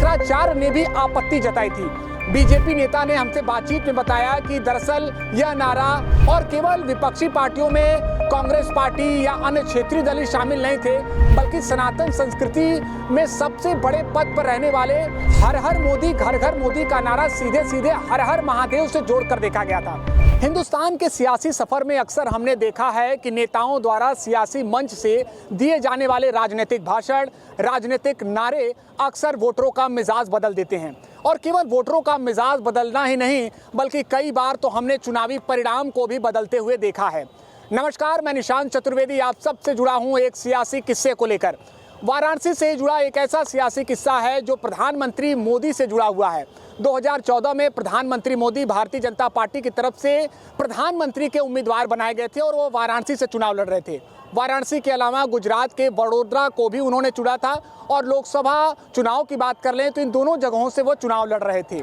शंकराचार्य ने भी आपत्ति जताई थी। बीजेपी नेता ने हमसे बातचीत में बताया कि दरअसल यह नारा और केवल विपक्षी पार्टियों में कांग्रेस पार्टी या अन्य क्षेत्रीय दल शामिल नहीं थे, बल्कि सनातन संस्कृति में सबसे बड़े पद पर रहने वाले हर हर मोदी घर घर मोदी का नारा सीधे सीधे हर हर महादेव से जोड़कर देखा गया था। हिंदुस्तान के सियासी सफर में अक्सर हमने देखा है कि नेताओं द्वारा सियासी मंच से दिए जाने वाले राजनीतिक भाषण, राजनीतिक नारे अक्सर वोटरों का मिजाज बदल देते हैं। और केवल वोटरों का मिजाज बदलना ही नहीं, बल्कि कई बार तो हमने चुनावी परिणाम को भी बदलते हुए देखा है। नमस्कार, मैं निशांत चतुर्वेदी आप सबसे जुड़ा हूं एक सियासी किस्से को लेकर। वाराणसी से जुड़ा एक ऐसा सियासी किस्सा है जो प्रधानमंत्री मोदी से जुड़ा हुआ है। 2014 में प्रधानमंत्री मोदी भारतीय जनता पार्टी की तरफ से प्रधानमंत्री के उम्मीदवार बनाए गए थे और वो वाराणसी से चुनाव लड़ रहे थे। वाराणसी के अलावा गुजरात के वडोदरा को भी उन्होंने चुना था और लोकसभा चुनाव की बात कर लें तो इन दोनों जगहों से वो चुनाव लड़ रहे थे।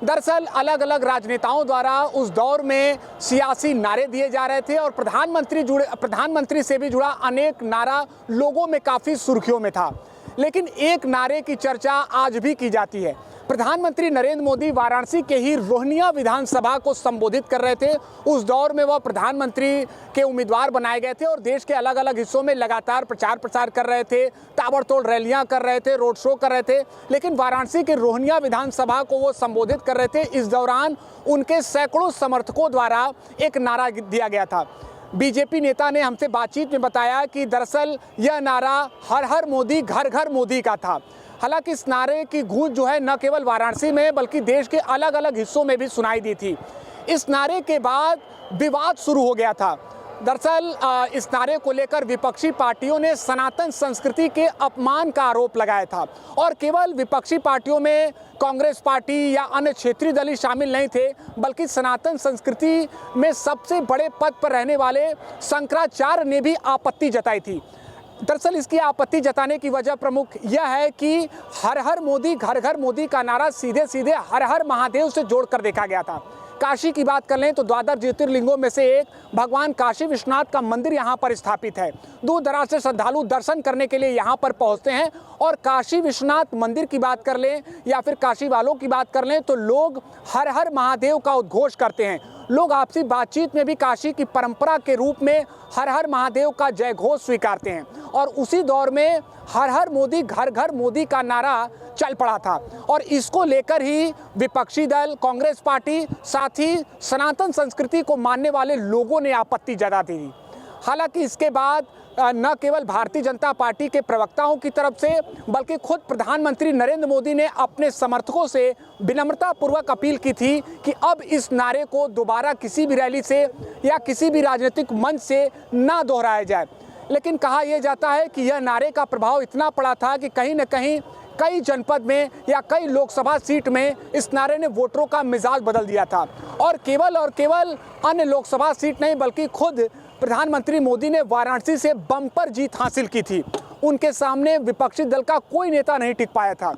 दरअसल अलग अलग राजनेताओं द्वारा उस दौर में सियासी नारे दिए जा रहे थे और प्रधानमंत्री से भी जुड़ा अनेक नारा लोगों में काफ़ी सुर्खियों में था। लेकिन एक नारे की चर्चा आज भी की जाती है। प्रधानमंत्री नरेंद्र मोदी वाराणसी के ही रोहनिया विधानसभा को संबोधित कर रहे थे। उस दौर में वह प्रधानमंत्री के उम्मीदवार बनाए गए थे और देश के अलग अलग हिस्सों में लगातार प्रचार प्रसार कर रहे थे, ताबड़तोड़ रैलियां कर रहे थे, रोड शो कर रहे थे। लेकिन वाराणसी के रोहनिया विधानसभा को वो संबोधित कर रहे थे। इस दौरान उनके सैकड़ों समर्थकों द्वारा एक नारा दिया गया था। बीजेपी नेता ने हमसे बातचीत में बताया कि दरअसल यह नारा हर हर मोदी घर घर मोदी का था। हालांकि इस नारे की गूंज जो है न केवल वाराणसी में बल्कि देश के अलग अलग हिस्सों में भी सुनाई दी थी। इस नारे के बाद विवाद शुरू हो गया था। दरअसल इस नारे को लेकर विपक्षी पार्टियों ने सनातन संस्कृति के अपमान का आरोप लगाया था और केवल विपक्षी पार्टियों में कांग्रेस पार्टी या अन्य क्षेत्रीय दल शामिल नहीं थे, बल्कि सनातन संस्कृति में सबसे बड़े पद पर रहने वाले शंकराचार्य ने भी आपत्ति जताई थी। दरअसल इसकी आपत्ति जताने की वजह प्रमुख यह है कि हर हर मोदी घर घर मोदी का नारा सीधे सीधे हर हर महादेव से जोड़कर देखा गया था। काशी की बात कर लें तो द्वादश ज्योतिर्लिंगों में से एक भगवान काशी विश्वनाथ का मंदिर यहाँ पर स्थापित है। दूर दराज से श्रद्धालु दर्शन करने के लिए यहाँ पर पहुँचते हैं और काशी विश्वनाथ मंदिर की बात कर लें या फिर काशी वालों की बात कर लें तो लोग हर हर महादेव का उद्घोष करते हैं। लोग आपसी बातचीत में भी काशी की परंपरा के रूप में हर हर महादेव का जय घोष स्वीकारते हैं और उसी दौर में हर हर मोदी घर घर मोदी का नारा चल पड़ा था और इसको लेकर ही विपक्षी दल कांग्रेस पार्टी साथ ही सनातन संस्कृति को मानने वाले लोगों ने आपत्ति जता दी थी। हालांकि इसके बाद न केवल भारतीय जनता पार्टी के प्रवक्ताओं की तरफ से बल्कि खुद प्रधानमंत्री नरेंद्र मोदी ने अपने समर्थकों से विनम्रतापूर्वक अपील की थी कि अब इस नारे को दोबारा किसी भी रैली से या किसी भी राजनीतिक मंच से ना दोहराया जाए। लेकिन कहा यह जाता है कि यह नारे का प्रभाव इतना पड़ा था कि कहीं न कहीं कई जनपद में या कई लोकसभा सीट में इस नारे ने वोटरों का मिजाज बदल दिया था और केवल अन्य लोकसभा सीट नहीं बल्कि खुद प्रधानमंत्री मोदी ने वाराणसी से बम्पर जीत हासिल की थी। उनके सामने विपक्षी दल का कोई नेता नहीं टिक पाया था।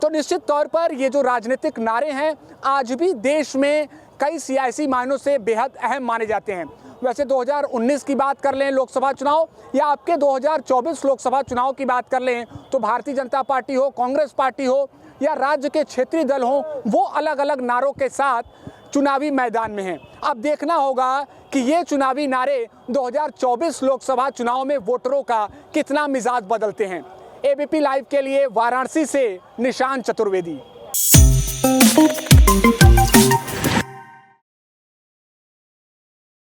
तो निश्चित तौर पर ये जो राजनीतिक नारे हैं आज भी देश में कई सियासी मायनों से बेहद अहम माने जाते हैं। वैसे 2019 की बात कर लें लोकसभा चुनाव या आपके 2024 लोकसभा चुनाव की बात कर लें तो भारतीय जनता पार्टी हो, कांग्रेस पार्टी हो या राज्य के क्षेत्रीय दल हो, वो अलग अलग नारों के साथ चुनावी मैदान में हैं। अब देखना होगा कि ये चुनावी नारे 2024 लोकसभा चुनाव में वोटरों का कितना मिजाज बदलते हैं। एबीपी लाइव के लिए वाराणसी से निशांत चतुर्वेदी।